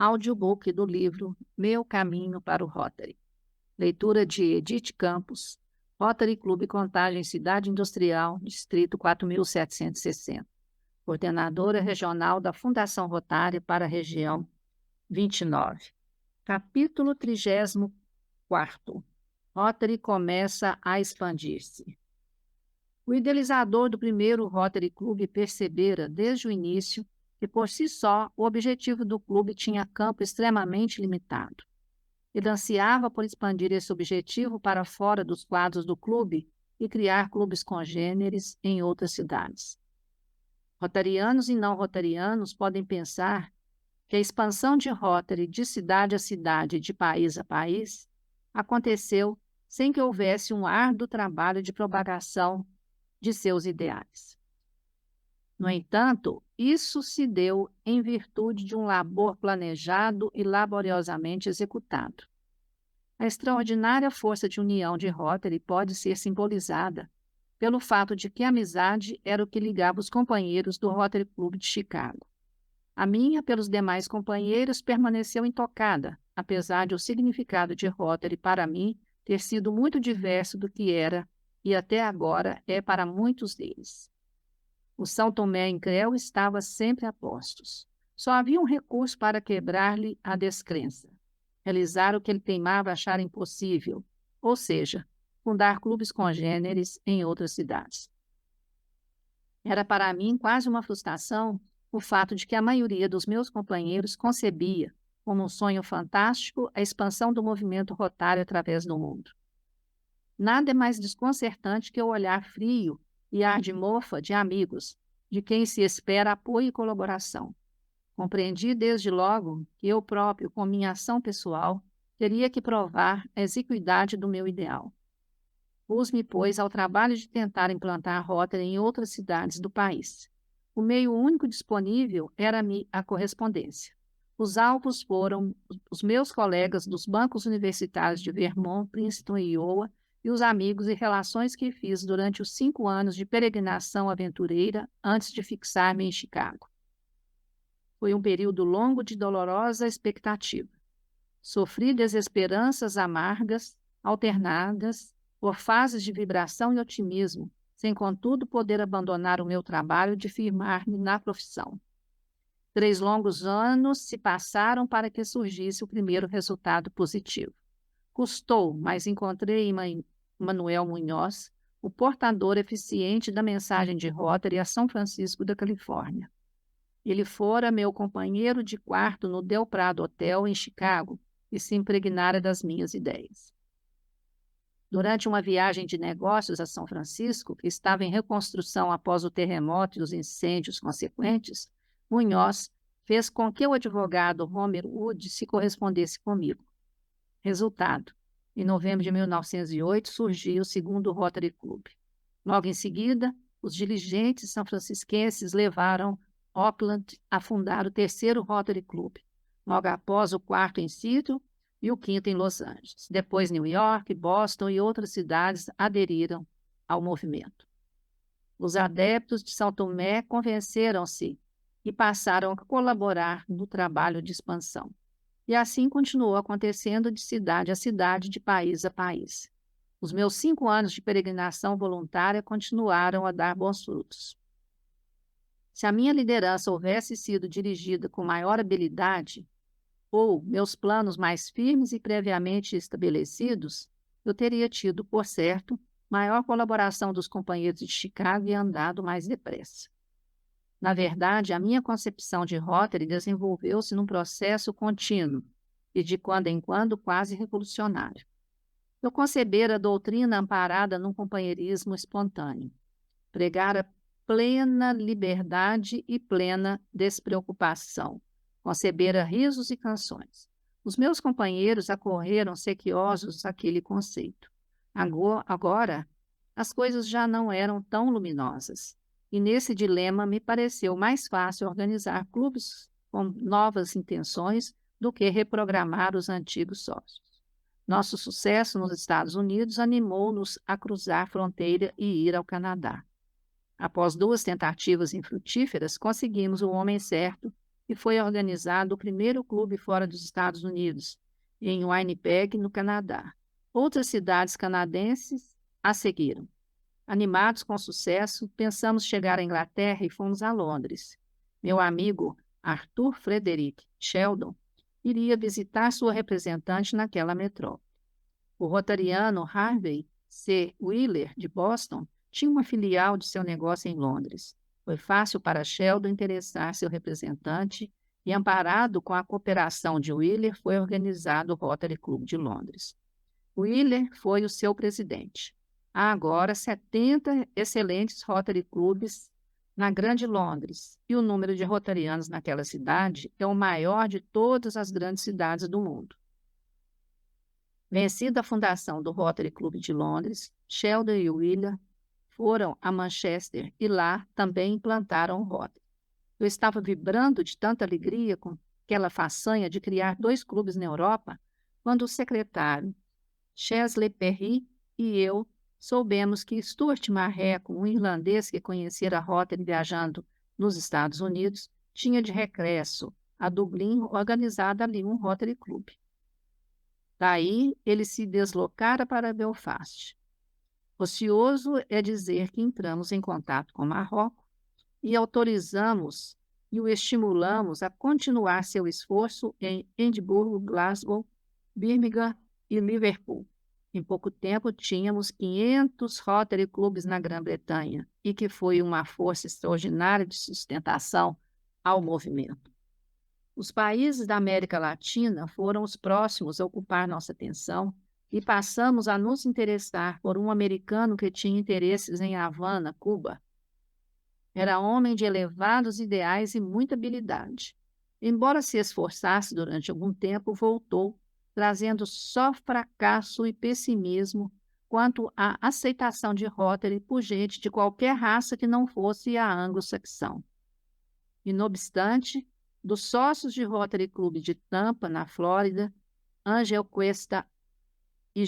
Audiobook do livro Meu Caminho para o Rotary. Leitura de Edith Campos, Rotary Clube Contagem Cidade Industrial, Distrito 4760. Coordenadora Regional da Fundação Rotária para a Região 29. Capítulo 34. Rotary começa a expandir-se. O idealizador do primeiro Rotary Clube percebera, desde o início, que por si só o objetivo do clube tinha campo extremamente limitado. Ele ansiava por expandir esse objetivo para fora dos quadros do clube e criar clubes congêneres em outras cidades. Rotarianos e não rotarianos podem pensar que a expansão de Rotary de cidade a cidade e de país a país aconteceu sem que houvesse um árduo trabalho de propagação de seus ideais. No entanto, isso se deu em virtude de um labor planejado e laboriosamente executado. A extraordinária força de união de Rotary pode ser simbolizada pelo fato de que a amizade era o que ligava os companheiros do Rotary Club de Chicago. A minha, pelos demais companheiros, permaneceu intocada, apesar de o significado de Rotary para mim ter sido muito diverso do que era e até agora é para muitos deles. O São Tomé em Creu estava sempre a postos. Só havia um recurso para quebrar-lhe a descrença, realizar o que ele teimava achar impossível, ou seja, fundar clubes congêneres em outras cidades. Era para mim quase uma frustração o fato de que a maioria dos meus companheiros concebia, como um sonho fantástico, a expansão do movimento rotário através do mundo. Nada é mais desconcertante que o olhar frio e ar de mofa de amigos, de quem se espera apoio e colaboração. Compreendi desde logo que eu próprio, com minha ação pessoal, teria que provar a exiguidade do meu ideal. Pus-me, pois, ao trabalho de tentar implantar a Rotary em outras cidades do país. O meio único disponível era-me a correspondência. Os alvos foram os meus colegas dos bancos universitários de Vermont, Princeton e Iowa, e os amigos e relações que fiz durante os 5 anos de peregrinação aventureira antes de fixar-me em Chicago. Foi um período longo de dolorosa expectativa. Sofri desesperanças amargas, alternadas por fases de vibração e otimismo, sem contudo poder abandonar o meu trabalho de firmar-me na profissão. 3 longos anos se passaram para que surgisse o primeiro resultado positivo. Custou, mas encontrei em Manuel Munhoz, o portador eficiente da mensagem de Rotary a São Francisco da Califórnia. Ele fora meu companheiro de quarto no Del Prado Hotel, em Chicago, e se impregnara das minhas ideias. Durante uma viagem de negócios a São Francisco, que estava em reconstrução após o terremoto e os incêndios consequentes, Munhoz fez com que o advogado Homer Wood se correspondesse comigo. Resultado: em novembro de 1908 surgiu o segundo Rotary Club. Logo em seguida, os diligentes são-francisquenses levaram Oakland a fundar o terceiro Rotary Club, logo após o quarto em Seattle e o quinto em Los Angeles. Depois, New York, Boston e outras cidades aderiram ao movimento. Os adeptos de São Tomé convenceram-se e passaram a colaborar no trabalho de expansão. E assim continuou acontecendo de cidade a cidade, de país a país. Os meus 5 anos de peregrinação voluntária continuaram a dar bons frutos. Se a minha liderança houvesse sido dirigida com maior habilidade, ou meus planos mais firmes e previamente estabelecidos, eu teria tido, por certo, maior colaboração dos companheiros de Chicago e andado mais depressa. Na verdade, a minha concepção de Rotary desenvolveu-se num processo contínuo e, de quando em quando, quase revolucionário. Eu concebera a doutrina amparada num companheirismo espontâneo. Pregara plena liberdade e plena despreocupação. Concebera risos e canções. Os meus companheiros acorreram sequiosos àquele conceito. Agora, as coisas já não eram tão luminosas. E nesse dilema me pareceu mais fácil organizar clubes com novas intenções do que reprogramar os antigos sócios. Nosso sucesso nos Estados Unidos animou-nos a cruzar a fronteira e ir ao Canadá. Após 2 tentativas infrutíferas, conseguimos o homem certo e foi organizado o primeiro clube fora dos Estados Unidos, em Winnipeg, no Canadá. Outras cidades canadenses a seguiram. Animados com o sucesso, pensamos chegar à Inglaterra e fomos a Londres. Meu amigo Arthur Frederick Sheldon iria visitar sua representante naquela metrópole. O rotariano Harvey C. Wheeler, de Boston, tinha uma filial de seu negócio em Londres. Foi fácil para Sheldon interessar seu representante e, amparado com a cooperação de Wheeler, foi organizado o Rotary Club de Londres. Wheeler foi o seu presidente. Há agora 70 excelentes Rotary Clubs na Grande Londres, e o número de rotarianos naquela cidade é o maior de todas as grandes cidades do mundo. Vencida a fundação do Rotary Club de Londres, Sheldon e Wheeler foram a Manchester e lá também implantaram o Rotary. Eu estava vibrando de tanta alegria com aquela façanha de criar 2 clubes na Europa, quando o secretário Chesley Perry e eu soubemos que Stuart Marreco, um irlandês que conhecera Rotary viajando nos Estados Unidos, tinha de regresso a Dublin organizado ali um Rotary Club. Daí ele se deslocara para Belfast. Ocioso é dizer que entramos em contato com Marrocos e autorizamos e o estimulamos a continuar seu esforço em Edimburgo, Glasgow, Birmingham e Liverpool. Em pouco tempo, tínhamos 500 Rotary Clubs na Grã-Bretanha, e que foi uma força extraordinária de sustentação ao movimento. Os países da América Latina foram os próximos a ocupar nossa atenção e passamos a nos interessar por um americano que tinha interesses em Havana, Cuba. Era homem de elevados ideais e muita habilidade. Embora se esforçasse durante algum tempo, voltou, trazendo só fracasso e pessimismo quanto à aceitação de Rotary por gente de qualquer raça que não fosse a anglo-saxão. E, não obstante, dos sócios de Rotary Club de Tampa, na Flórida, Angel Cuesta e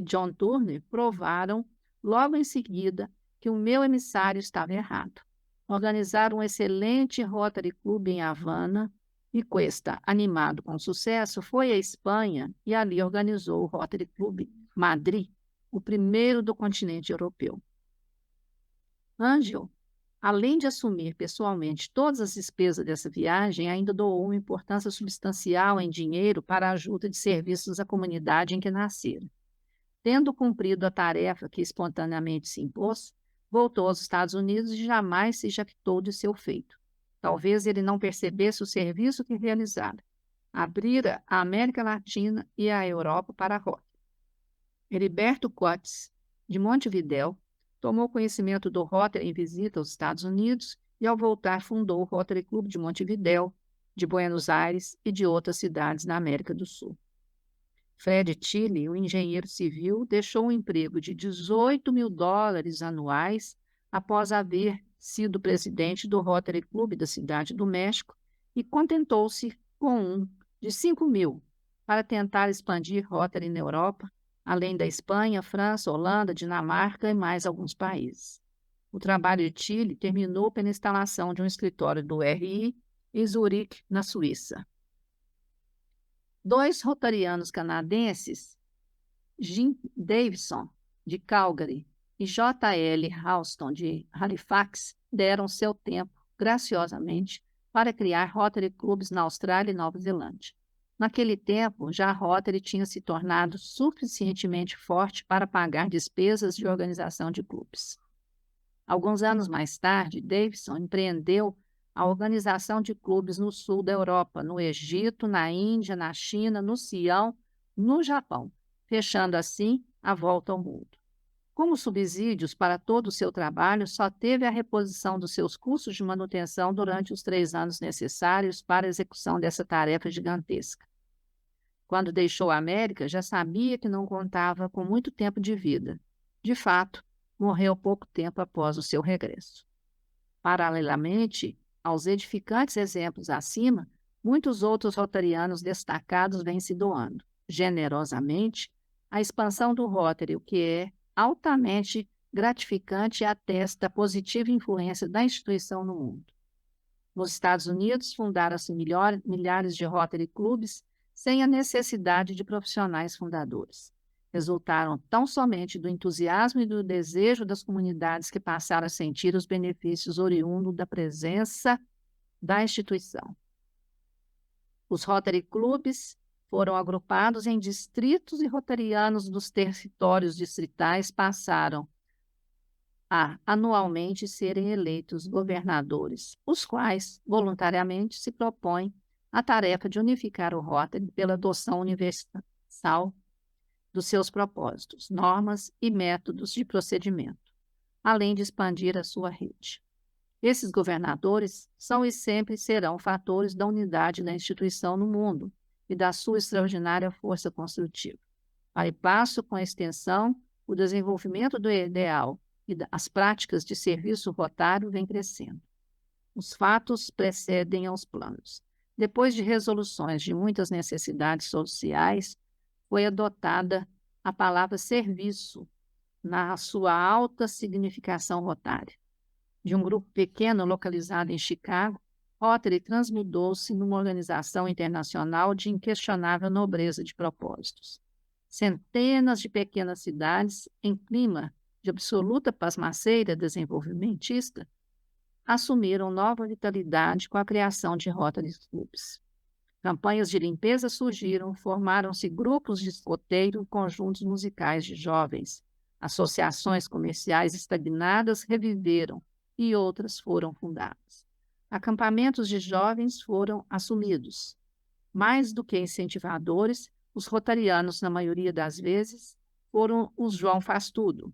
John Turner provaram, logo em seguida, que o meu emissário estava errado. Organizaram um excelente Rotary Club em Havana, e Cuesta, animado com sucesso, foi à Espanha e ali organizou o Rotary Club Madrid, o primeiro do continente europeu. Angel, além de assumir pessoalmente todas as despesas dessa viagem, ainda doou uma importância substancial em dinheiro para a ajuda de serviços à comunidade em que nascera. Tendo cumprido a tarefa que espontaneamente se impôs, voltou aos Estados Unidos e jamais se jactou de seu feito. Talvez ele não percebesse o serviço que realizara. Abrira a América Latina e a Europa para a Rotary. Heriberto Coates, de Montevidéu, tomou conhecimento do Rotary em visita aos Estados Unidos e, ao voltar, fundou o Rotary Club de Montevidéu, de Buenos Aires e de outras cidades na América do Sul. Fred Tilly, o engenheiro civil, deixou um emprego de $18.000 anuais após haver sido presidente do Rotary Club da Cidade do México e contentou-se com um de $5.000 para tentar expandir Rotary na Europa, além da Espanha, França, Holanda, Dinamarca e mais alguns países. O trabalho de Tilly terminou pela instalação de um escritório do RI em Zurique, na Suíça. 2 rotarianos canadenses, Jim Davison, de Calgary, e J.L. Houston, de Halifax, deram seu tempo, graciosamente, para criar Rotary Clubs na Austrália e Nova Zelândia. Naquele tempo, já a Rotary tinha se tornado suficientemente forte para pagar despesas de organização de clubes. Alguns anos mais tarde, Davison empreendeu a organização de clubes no sul da Europa, no Egito, na Índia, na China, no Sião, no Japão, fechando assim a volta ao mundo. Como subsídios para todo o seu trabalho, só teve a reposição dos seus custos de manutenção durante os 3 anos necessários para a execução dessa tarefa gigantesca. Quando deixou a América, já sabia que não contava com muito tempo de vida. De fato, morreu pouco tempo após o seu regresso. Paralelamente aos edificantes exemplos acima, muitos outros rotarianos destacados vêm se doando, generosamente, à expansão do Rotary, o que é altamente gratificante e atesta a positiva influência da instituição no mundo. Nos Estados Unidos, fundaram-se milhares de Rotary Clubs sem a necessidade de profissionais fundadores. Resultaram tão somente do entusiasmo e do desejo das comunidades que passaram a sentir os benefícios oriundos da presença da instituição. Os Rotary Clubs foram agrupados em distritos e rotarianos dos territórios distritais passaram a anualmente serem eleitos governadores, os quais voluntariamente se propõem a tarefa de unificar o Rotary pela adoção universal dos seus propósitos, normas e métodos de procedimento, além de expandir a sua rede. Esses governadores são e sempre serão fatores da unidade da instituição no mundo e da sua extraordinária força construtiva. Para e passo com a extensão, o desenvolvimento do ideal e as práticas de serviço rotário vêm crescendo. Os fatos precedem aos planos. Depois de resoluções de muitas necessidades sociais, foi adotada a palavra serviço na sua alta significação rotária. De um grupo pequeno localizado em Chicago, Rotary transmudou-se numa organização internacional de inquestionável nobreza de propósitos. Centenas de pequenas cidades, em clima de absoluta pasmaceira desenvolvimentista, assumiram nova vitalidade com a criação de Rotary Clubs. Campanhas de limpeza surgiram, formaram-se grupos de escoteiro, conjuntos musicais de jovens, associações comerciais estagnadas reviveram e outras foram fundadas. Acampamentos de jovens foram assumidos. Mais do que incentivadores, os rotarianos, na maioria das vezes, foram os João Faz-Tudo.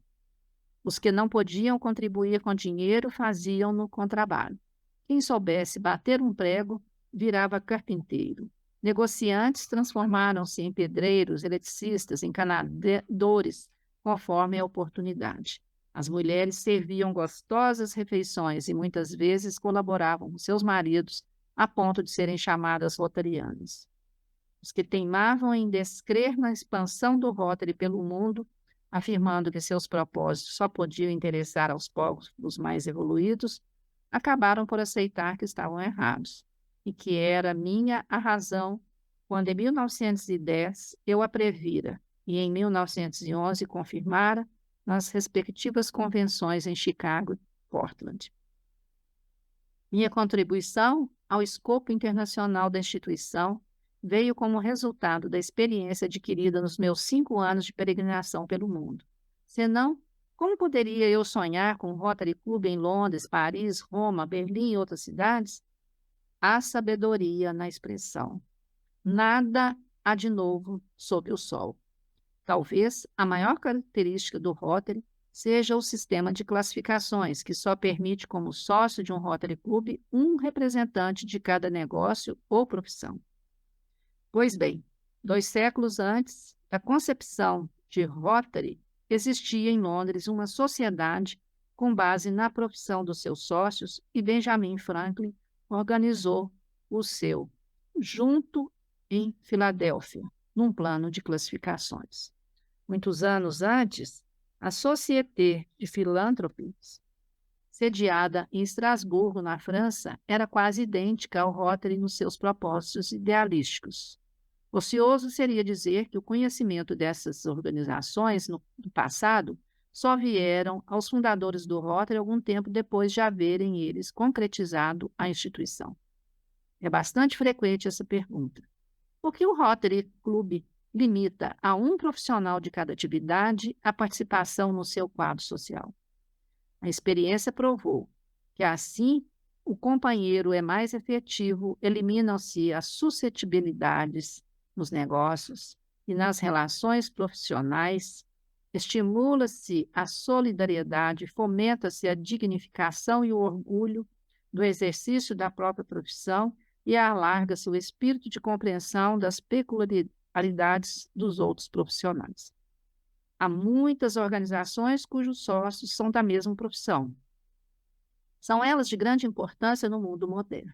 Os que não podiam contribuir com dinheiro faziam-no com trabalho. Quem soubesse bater um prego virava carpinteiro. Negociantes transformaram-se em pedreiros, eletricistas, encanadores, conforme a oportunidade. As mulheres serviam gostosas refeições e muitas vezes colaboravam com seus maridos a ponto de serem chamadas rotarianas. Os que teimavam em descrer na expansão do Rotary pelo mundo, afirmando que seus propósitos só podiam interessar aos povos mais evoluídos, acabaram por aceitar que estavam errados e que era minha a razão quando em 1910 eu a previra e em 1911 confirmara nas respectivas convenções em Chicago e Portland. Minha contribuição ao escopo internacional da instituição veio como resultado da experiência adquirida nos meus 5 anos de peregrinação pelo mundo. Senão, como poderia eu sonhar com um Rotary Club em Londres, Paris, Roma, Berlim e outras cidades? Há sabedoria na expressão. Nada há de novo sob o sol. Talvez a maior característica do Rotary seja o sistema de classificações, que só permite como sócio de um Rotary Club um representante de cada negócio ou profissão. Pois bem, 2 séculos antes da concepção de Rotary, existia em Londres uma sociedade com base na profissão dos seus sócios e Benjamin Franklin organizou o seu, junto em Filadélfia, num plano de classificações. Muitos anos antes, a Société de Philanthropies, sediada em Estrasburgo, na França, era quase idêntica ao Rotary nos seus propósitos idealísticos. Ocioso seria dizer que o conhecimento dessas organizações no passado só vieram aos fundadores do Rotary algum tempo depois de haverem eles concretizado a instituição. É bastante frequente essa pergunta. Por que o Rotary Club limita a um profissional de cada atividade a participação no seu quadro social? A experiência provou que, assim, o companheiro é mais efetivo, eliminam-se as suscetibilidades nos negócios e nas relações profissionais, estimula-se a solidariedade, fomenta-se a dignificação e o orgulho do exercício da própria profissão e alarga-se o espírito de compreensão das peculiaridades dos outros profissionais. Há muitas organizações cujos sócios são da mesma profissão. São elas de grande importância no mundo moderno.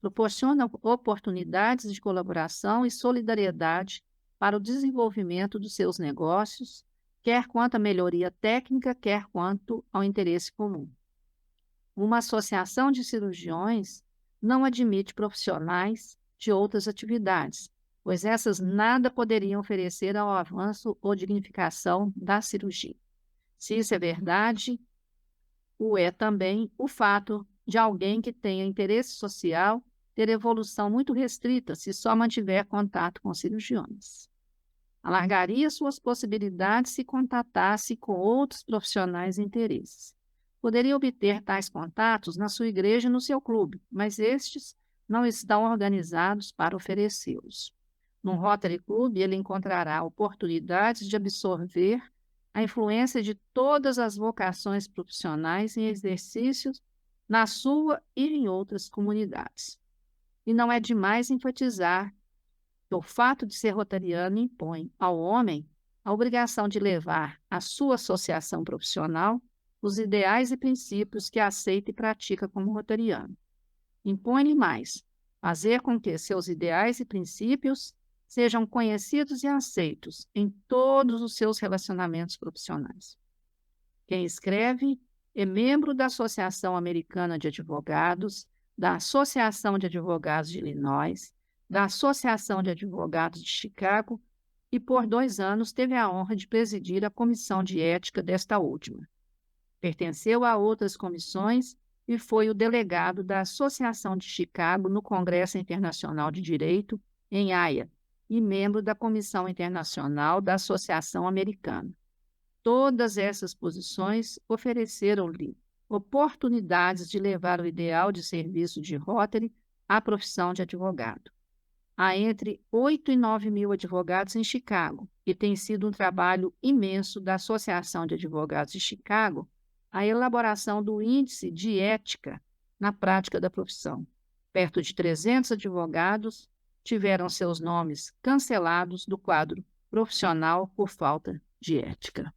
Proporcionam oportunidades de colaboração e solidariedade para o desenvolvimento dos seus negócios, quer quanto à melhoria técnica, quer quanto ao interesse comum. Uma associação de cirurgiões não admite profissionais de outras atividades, pois essas nada poderiam oferecer ao avanço ou dignificação da cirurgia. Se isso é verdade, o é também o fato de alguém que tenha interesse social ter evolução muito restrita se só mantiver contato com cirurgiões. Alargaria suas possibilidades se contatasse com outros profissionais e interesses. Poderia obter tais contatos na sua igreja e no seu clube, mas estes não estão organizados para oferecê-los. No Rotary Club, ele encontrará oportunidades de absorver a influência de todas as vocações profissionais em exercícios na sua e em outras comunidades. E não é demais enfatizar que o fato de ser rotariano impõe ao homem a obrigação de levar à sua associação profissional os ideais e princípios que aceita e pratica como rotariano. Impõe-lhe mais, fazer com que seus ideais e princípios sejam conhecidos e aceitos em todos os seus relacionamentos profissionais. Quem escreve é membro da Associação Americana de Advogados, da Associação de Advogados de Illinois, da Associação de Advogados de Chicago e, por 2 anos, teve a honra de presidir a comissão de ética desta última. Pertenceu a outras comissões e foi o delegado da Associação de Chicago no Congresso Internacional de Direito, em Haia, e membro da Comissão Internacional da Associação Americana. Todas essas posições ofereceram-lhe oportunidades de levar o ideal de serviço de Rotary à profissão de advogado. Há entre 8 e 9 mil advogados em Chicago e tem sido um trabalho imenso da Associação de Advogados de Chicago a elaboração do índice de ética na prática da profissão. Perto de 300 advogados tiveram seus nomes cancelados do quadro profissional por falta de ética.